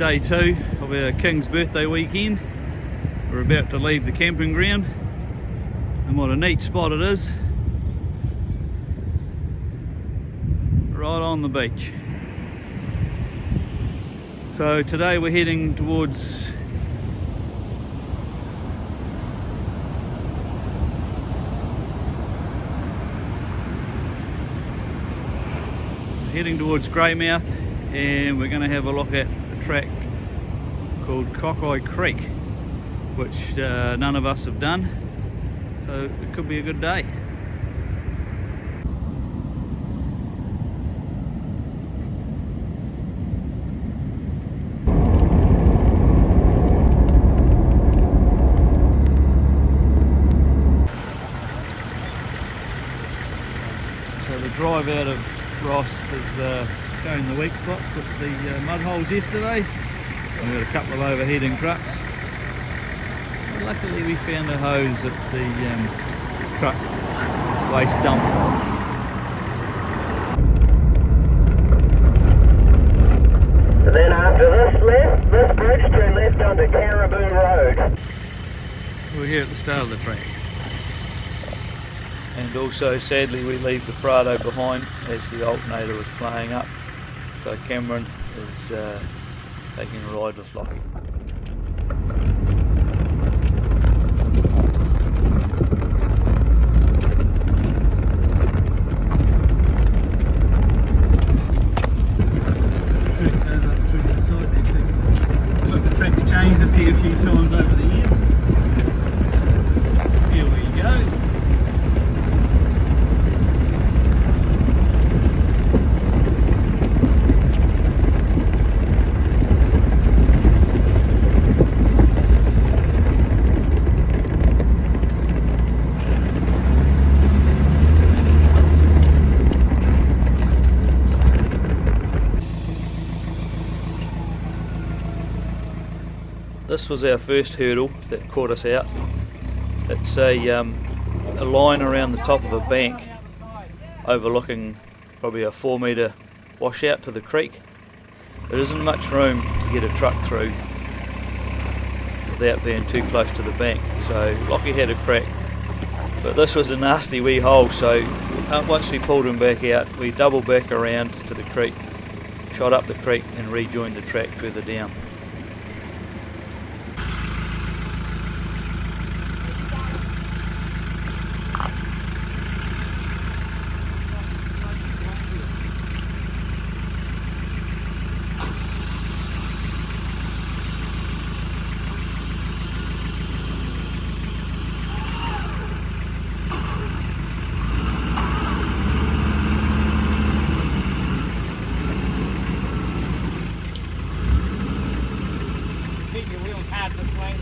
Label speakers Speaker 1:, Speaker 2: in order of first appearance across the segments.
Speaker 1: day 2 of our King's birthday weekend. We're about to leave the camping ground, and what a neat spot it is, right on the beach. So today we're heading towards Greymouth, and we're going to have a look at a track called Cockeye Creek, which none of us have done, so it could be a good day. So the drive out of Ross is showing the weak spots with the mud holes yesterday. We've got a couple of overheating trucks. Luckily we found a hose at the truck waste dump.
Speaker 2: Then after this bridge, turn left onto Caribou Road.
Speaker 1: We're here at the start of the track. And also, sadly, we leave the Prado behind as the alternator was playing up. So Cameron is taking a ride with Lockie. The track's changed a few times over the years. Here we go. This was our first hurdle that caught us out. It's a line around the top of a bank overlooking probably a 4 metre washout to the creek. There isn't much room to get a truck through without being too close to the bank, so Lockie had a crack. But this was a nasty wee hole, so once we pulled him back out, we doubled back around to the creek, shot up the creek and rejoined the track further down.
Speaker 3: Keep your wheels hard this way.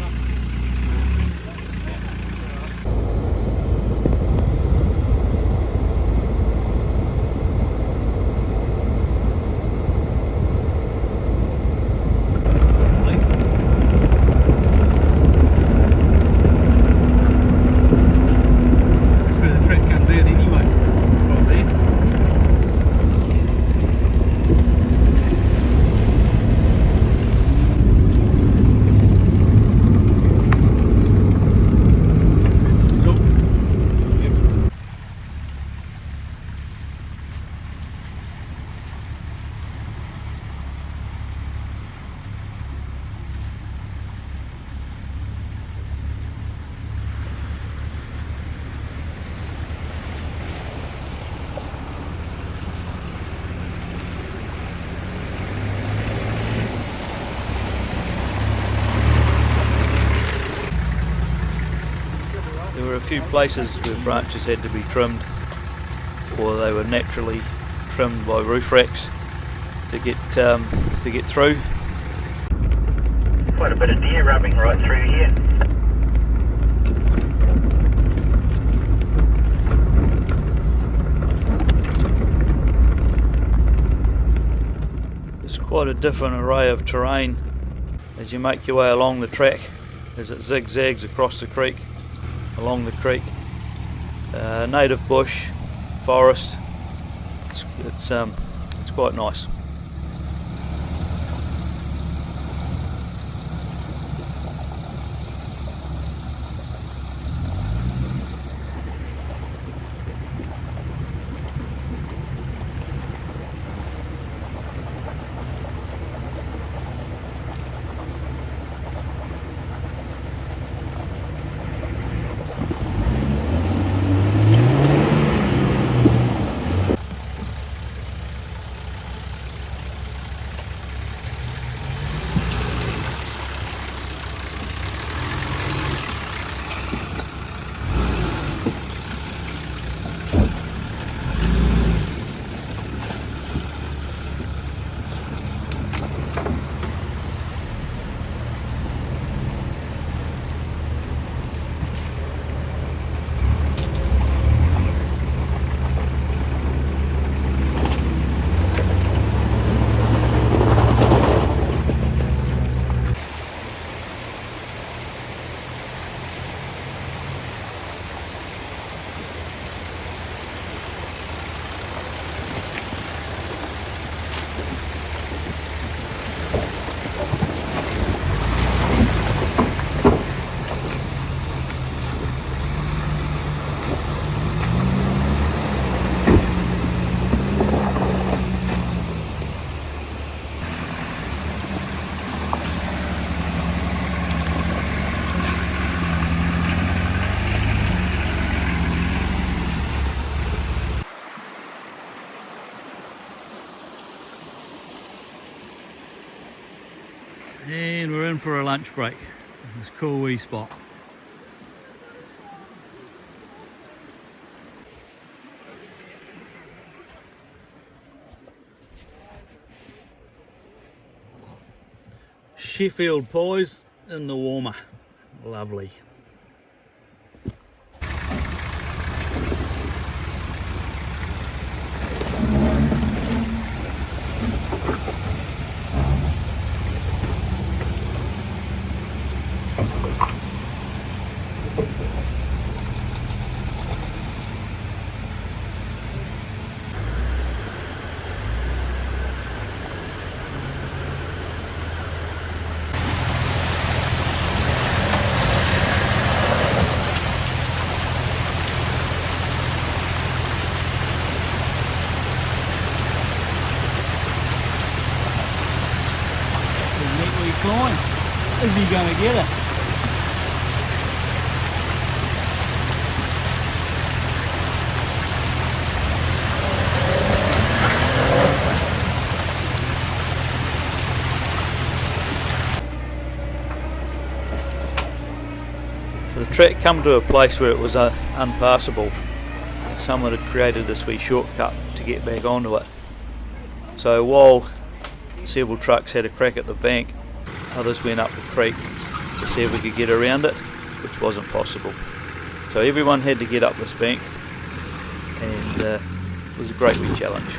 Speaker 1: There were a few places where branches had to be trimmed, or they were naturally trimmed by roof racks to get through.
Speaker 2: Quite a bit of deer rubbing right through here.
Speaker 1: There's quite a different array of terrain as you make your way along the track, as it zigzags across the creek, along the creek. Native bush, forest. It's quite nice. And we're in for a lunch break. This cool wee spot. Sheffield pies in the warmer. Lovely. Climb. Is he going to get it? So the track come to a place where it was unpassable. Someone had created this wee shortcut to get back onto it. So while several trucks had a crack at the bank, others went up the creek to see if we could get around it, which wasn't possible. So everyone had to get up this bank, and it was a great wee challenge.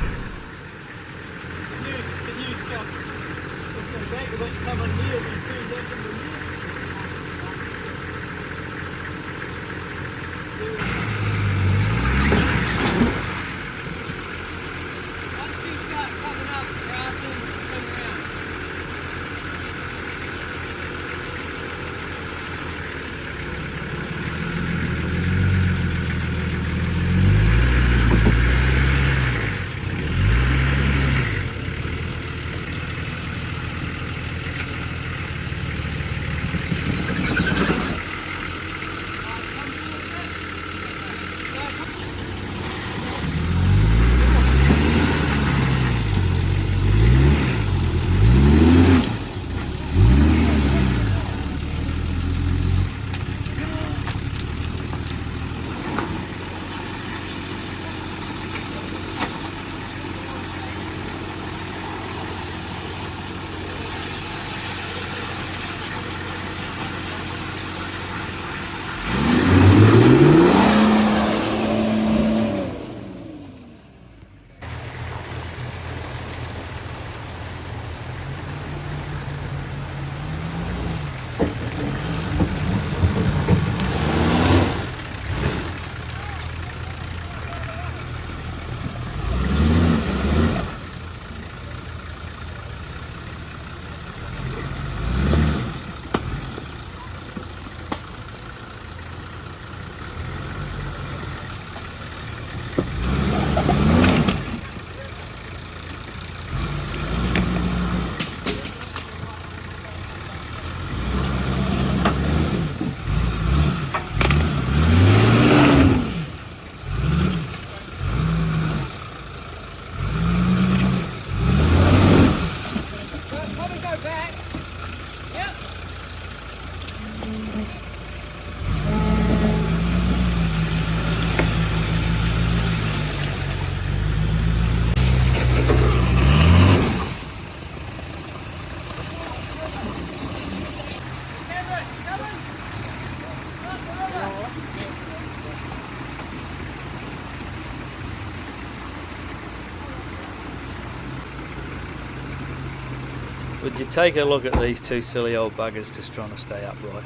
Speaker 1: Would you take a look at these two silly old buggers just trying to stay upright?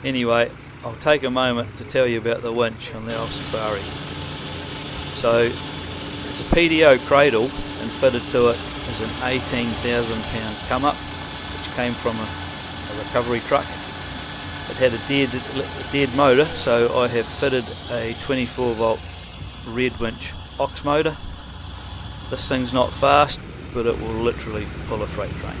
Speaker 1: Anyway, I'll take a moment to tell you about the winch on the old Safari. So, it's a PDO cradle, and fitted to it is an 18,000 pound come up, which came from a recovery truck. It had a dead motor, so I have fitted a 24 volt red winch ox motor. This thing's not fast, but it will literally pull a freight train.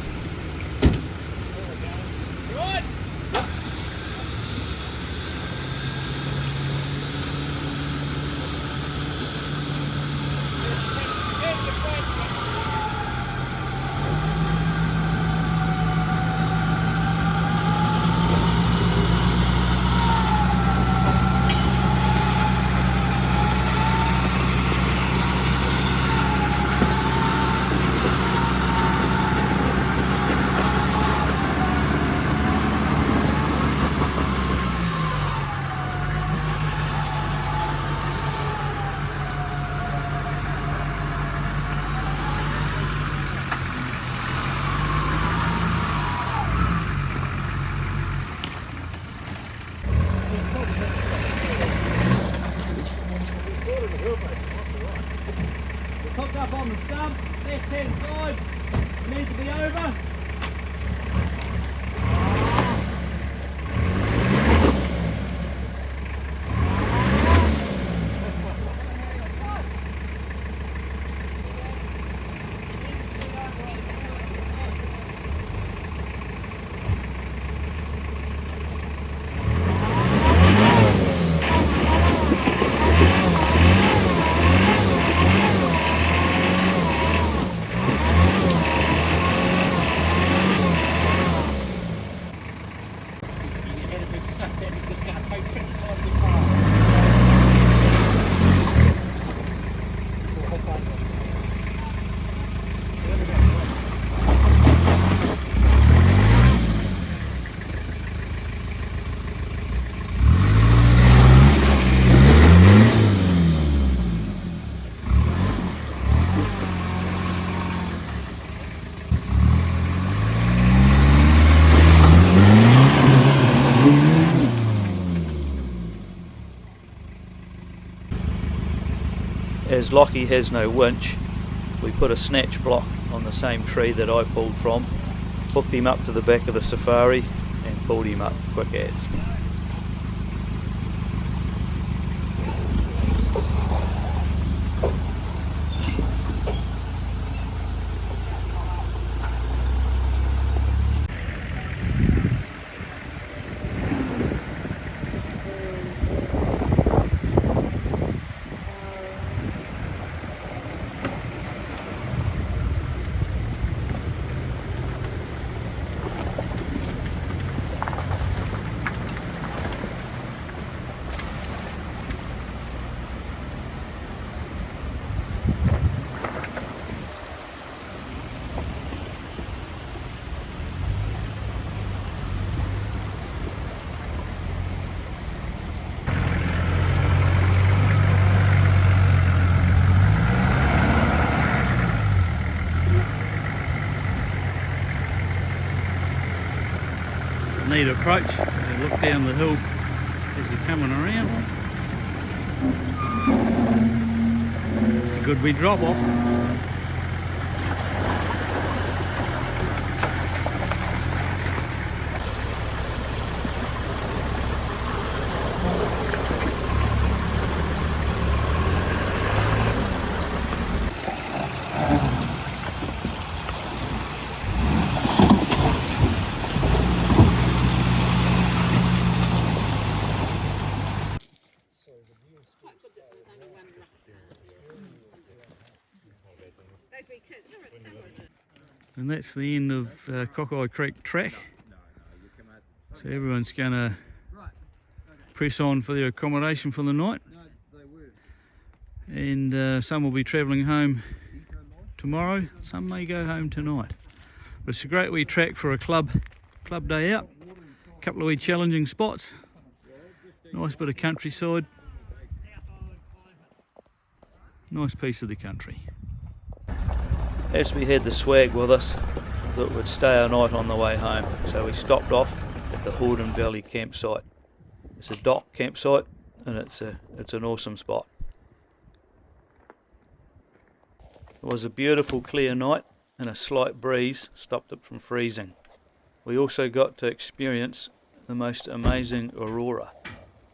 Speaker 1: as Lockie has no winch, we put a snatch block on the same tree that I pulled from, hooked him up to the back of the Safari and pulled him up quick as. Neat approach. You look down the hill as you're coming around. It's a good wee drop off. And that's the end of Cockeye Creek track. So everyone's going to press on for their accommodation for the night. And some will be travelling home tomorrow, some may go home tonight. But it's a great wee track for a club day out. A couple of wee challenging spots. Nice bit of countryside. Nice piece of the country. As we had the swag with us, we thought we'd stay a night on the way home, so we stopped off at the Horden Valley campsite. It's a dock campsite and it's an awesome spot. It was a beautiful clear night and a slight breeze stopped it from freezing. We also got to experience the most amazing aurora.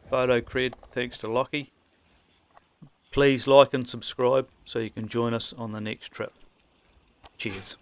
Speaker 1: Photo cred thanks to Lockie. Please like and subscribe so you can join us on the next trip. Cheers.